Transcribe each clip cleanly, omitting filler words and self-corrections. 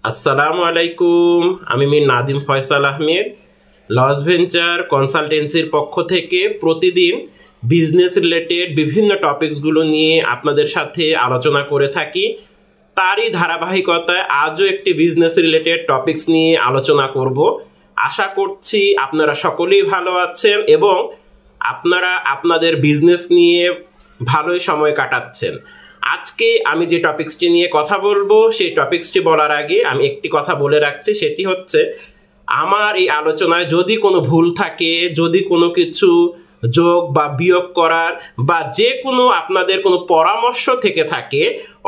আসসালামু আলাইকুম। আমি মির নাদিম ফয়সাল আহমেদ লস ভেঞ্চার কনসালটেন্সির পক্ষ থেকে প্রতিদিন বিজনেস রিলেটেড বিভিন্ন টপিকসগুলো নিয়ে আপনাদের সাথে আলোচনা করে থাকি। তারই ধারাবাহিকতায় আজও একটি বিজনেস রিলেটেড টপিকস নিয়ে আলোচনা করব। আশা করছি আপনারা সকলেই ভালো আছেন এবং আপনারা আপনাদের বিজনেস নিয়ে ভালোই সময় কাটাচ্ছেন। আজকে আমি যে টপিকসটি নিয়ে কথা বলবো সেই টপিকসটি বলার আগে আমি একটি কথা বলে রাখছি, সেটি হচ্ছে আমার এই আলোচনায় যদি কোনো ভুল থাকে, যদি কোনো কিছু যোগ বা বিয়োগ করার বা যে কোনো আপনাদের কোনো পরামর্শ থেকে থাকে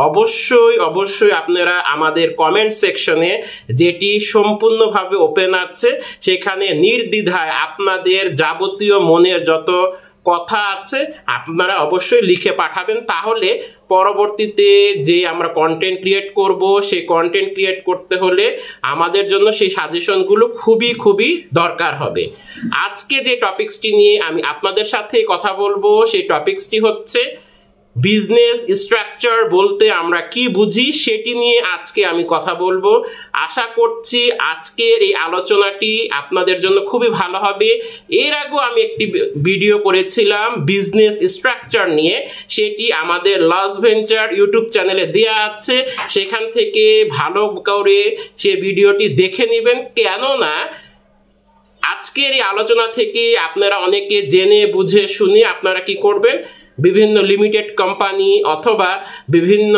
অবশ্যই আপনারা আমাদের কমেন্ট সেকশনে, যেটি সম্পূর্ণভাবে ওপেন আছে, সেখানে নির্দ্বিধায় আপনাদের যাবতীয় মনের যত কথা আছে আপনারা অবশ্যই লিখে পাঠাবেন। তাহলে পরবর্তীতে যে আমরা কন্টেন্ট ক্রিয়েট করব, সেই কন্টেন্ট ক্রিয়েট করতে হলে আমাদের জন্য সেই সাজেশনগুলো খুবই দরকার হবে। আজকে যে টপিকসটি নিয়ে আমি আপনাদের সাথে কথা বলবো সেই টপিকসটি হচ্ছে বিজনেস স্ট্রাকচার বলতে আমরা কি বুঝি, সেটি নিয়ে আজকে আমি কথা বলবো। আশা করছি আজকের এই আলোচনাটি আপনাদের জন্য খুবই ভালো হবে। এর আগেও আমি একটি ভিডিও করেছিলাম বিজনেস স্ট্রাকচার নিয়ে, সেটি আমাদের লস ভেঞ্চার ইউটিউব চ্যানেলে দেয়া আছে, সেখান থেকে ভালো করে সে ভিডিওটি দেখে নেবেন। কেননা আজকের এই আলোচনা থেকে আপনারা অনেকে জেনে বুঝে শুনে আপনারা কি করবেন, বিভিন্ন লিমিটেড কোম্পানি অথবা বিভিন্ন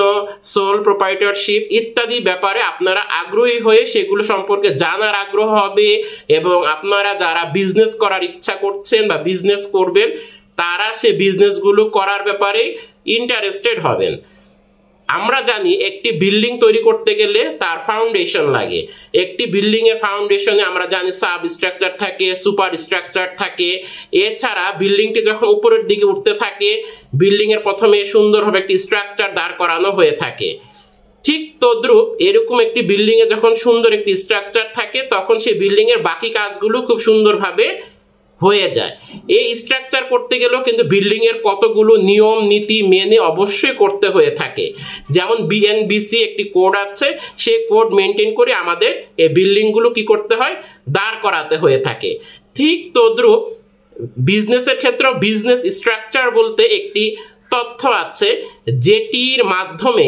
সোল প্রোপ্রাইটরশিপ ইত্যাদি ব্যাপারে আপনারা আগ্রহী হয়ে সেগুলো সম্পর্কে জানার আগ্রহ হবে এবং আপনারা যারা বিজনেস করার ইচ্ছা করছেন বা বিজনেস করবেন তারা সে বিজনেসগুলো করার ব্যাপারে ইন্টারেস্টেড হবেন। আমরা জানি একটি বিল্ডিং তৈরি করতে গেলে তার ফাউন্ডেশন লাগে। একটি বিল্ডিং এর ফাউন্ডেশনে আমরা জানি সাব স্ট্রাকচার থাকে, সুপার স্ট্রাকচার থাকে। এছাড়া বিল্ডিংটি যখন উপরের দিকে উঠতে থাকে, বিল্ডিং এর প্রথমে সুন্দরভাবে একটি স্ট্রাকচার দাঁড় করানো হয়ে থাকে। ঠিক তদ্রূপ এরকম একটি বিল্ডিং এ যখন সুন্দর একটি স্ট্রাকচার থাকে তখন সেই বিল্ডিং এর বাকি কাজগুলো খুব সুন্দরভাবে হয়ে যায়। এই স্ট্রাকচার করতে গেলেও কিন্তু বিল্ডিং এর কতগুলো নিয়ম নীতি মেনে অবশ্যই করতে হয়ে থাকে। যেমন বিএনবিসি একটি কোড আছে, সেই কোড মেনটেন করে আমাদের এই বিল্ডিংগুলো কি করতে হয়, দাঁড় করাতে হয়ে থাকে। ঠিক তদ্রূপ বিজনেসের ক্ষেত্রে বিজনেস স্ট্রাকচার বলতে একটি তথ্য আছে যেটির মাধ্যমে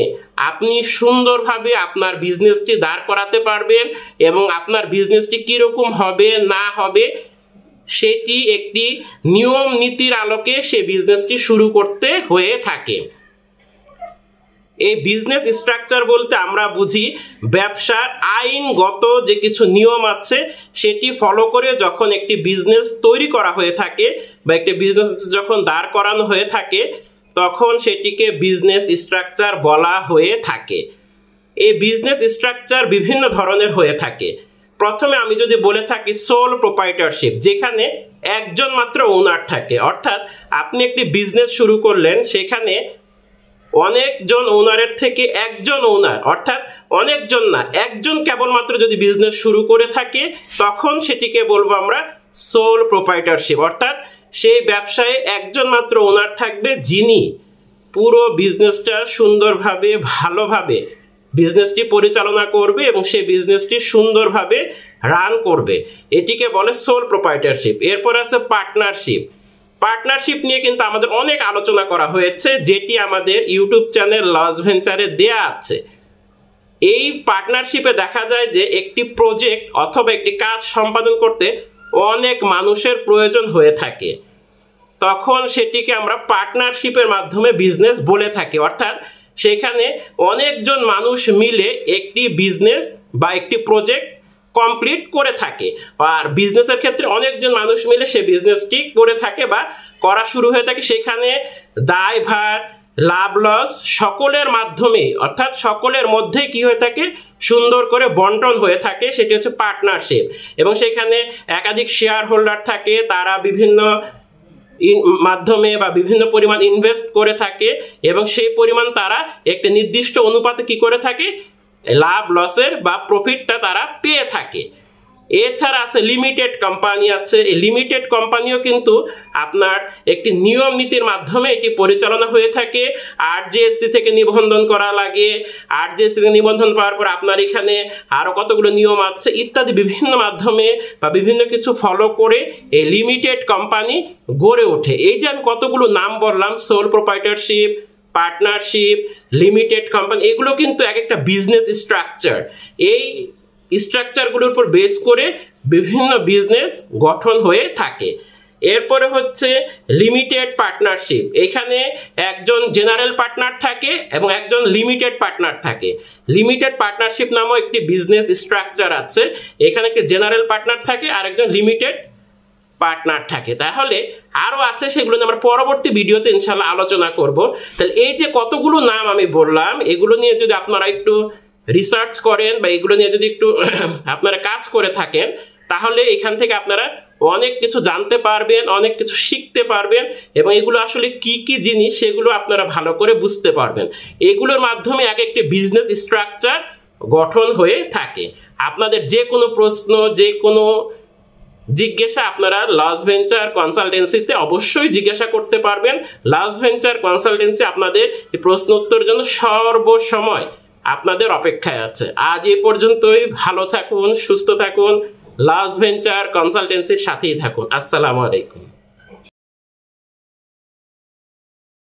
আপনি সুন্দরভাবে আপনার বিজনেসটি দাঁড় করাতে পারবেন এবং আপনার বিজনেসটি কিরকম হবে না হবে সেটি একটি নিয়ম নীতির আলোকে সে বিজনেসটি শুরু করতে হয়ে থাকে। এই বিজনেস স্ট্রাকচার বলতে আমরা বুঝি ব্যবসার আইনগত যে কিছু নিয়ম আছে সেটি ফলো করে যখন একটি বিজনেস তৈরি করা হয়ে থাকে বা একটি বিজনেস যখন দাঁড় করানো হয়ে থাকে তখন সেটিকে বিজনেস স্ট্রাকচার বলা হয়ে থাকে। এই বিজনেস স্ট্রাকচার বিভিন্ন ধরনের হয়ে থাকে। প্রথমে আমি যদি বলে থাকি সোল প্রোপ্রাইটরশিপ, যেখানে একজন মাত্র ওনার থাকে, অর্থাৎ আপনি একটি বিজনেস শুরু করলেন, সেখানে অনেকজন ওনারের থেকে একজন ওনার, অর্থাৎ অনেকজন না, একজন কেবলমাত্র যদি বিজনেস শুরু করে থাকে তখন সেটিকে বলবো আমরা সোল প্রোপ্রাইটরশিপ। অর্থাৎ সেই ব্যবসায় একজন মাত্র ওনার থাকবে যিনি পুরো বিজনেসটা সুন্দরভাবে ভালোভাবে বিজনেসটি পরিচালনা করবে এবং সেই বিজনেসটি সুন্দরভাবে রান করবে। এটিকে বলে সোল প্রোপ্রাইটরশিপ। এরপর আছে পার্টনারশিপ। পার্টনারশিপ নিয়ে কিন্তু আমাদের অনেক আলোচনা করা হয়েছে, যেটি আমাদের ইউটিউব চ্যানেল লস ভেঞ্চারে দেয়া আছে। এই পার্টনারশিপে দেখা যায় যে একটি প্রজেক্ট অথবা একটি কাজ সম্পাদন করতে অনেক মানুষের প্রয়োজন হয়ে থাকে, তখন সেটিকে আমরা পার্টনারশিপের মাধ্যমে বিজনেস বলে থাকি। অর্থাৎ সেখানে অনেকজন মানুষ মিলে একটি বিজনেস বা একটি প্রজেক্ট কমপ্লিট করে থাকে, আর বিজনেসের ক্ষেত্রে অনেকজন মানুষ মিলে সে বিজনেসটি করে থাকে বা করা শুরু হয়ে থাকে। সেখানে দায়ভার লাভ লস সকলের মাধ্যমে অর্থাৎ সকলের মধ্যে কি হয়ে থাকে, সুন্দর করে বন্টন হয়ে থাকে, সেটি হচ্ছে পার্টনারশিপ। এবং সেখানে একাধিক শেয়ার হোল্ডার থাকে, তারা বিভিন্ন মাধ্যমে বা বিভিন্ন পরিমাণ ইনভেস্ট করে থাকে এবং সেই পরিমাণ তারা একটা নির্দিষ্ট অনুপাতে কি করে থাকে, লাভ লসের বা প্রফিটটা তারা পেয়ে থাকে। এছাড়া আছে লিমিটেড কোম্পানি আছে। এই লিমিটেড কোম্পানিও কিন্তু আপনার একটি নিয়ম নীতির মাধ্যমে এটি পরিচালনা হয়ে থাকে। আরজিএসসি থেকে নিবন্ধন করা লাগে, আরজিএসসি থেকে নিবন্ধন পাওয়ার পর আপনার এখানে আরও কতগুলো নিয়ম আছে ইত্যাদি বিভিন্ন মাধ্যমে বা বিভিন্ন কিছু ফলো করে এই লিমিটেড কোম্পানি গড়ে ওঠে। এই যে আমি কতগুলো নাম বললাম, সোল প্রোপ্রাইটরশিপ, পার্টনারশিপ, লিমিটেড কোম্পানি, এগুলো কিন্তু এক একটা বিজনেস স্ট্রাকচার। এই স্ট্রাকচারগুলোর উপর বেস করে বিভিন্ন বিজনেস গঠন হয়ে থাকে। এরপরে হচ্ছে লিমিটেড পার্টনারশিপ। এখানে একজন জেনারেল পার্টনার থাকে এবং একজন লিমিটেড পার্টনার থাকে। লিমিটেড পার্টনারশিপ নামও একটি বিজনেস স্ট্রাকচার আছে। এখানে একটি জেনারেল পার্টনার থাকে আর একজন লিমিটেড পার্টনার থাকে। তাহলে আরও আছে, সেগুলো নিয়ে আমরা পরবর্তী ভিডিওতে ইনশাল্লাহ আলোচনা করব। তাহলে এই যে কতগুলো নাম আমি বললাম, এগুলো নিয়ে যদি আপনারা একটু রিসার্চ করেন বা এগুলো নিয়ে যদি একটু আপনারা কাজ করে থাকেন, তাহলে এখান থেকে আপনারা অনেক কিছু জানতে পারবেন, অনেক কিছু শিখতে পারবেন এবং এগুলো আসলে কি কি জিনিস সেগুলো আপনারা ভালো করে বুঝতে পারবেন। এগুলোর মাধ্যমে এক একটি বিজনেস স্ট্রাকচার গঠন হয়ে থাকে। আপনাদের যে কোনো প্রশ্ন, যে কোনো জিজ্ঞাসা আপনারা লস ভেঞ্চার কনসালটেন্সিতে অবশ্যই জিজ্ঞাসা করতে পারবেন। লস ভেঞ্চার কনসালটেন্সি আপনাদের এই প্রশ্ন উত্তরের জন্য সর্বসময় আপনাদের অপেক্ষায় আছে। আজ এই পর্যন্তই। ভালো থাকুন, সুস্থ থাকুন, লস ভেঞ্চার কনসালটেন্সির সাথেই থাকুন। আসসালামু আলাইকুম।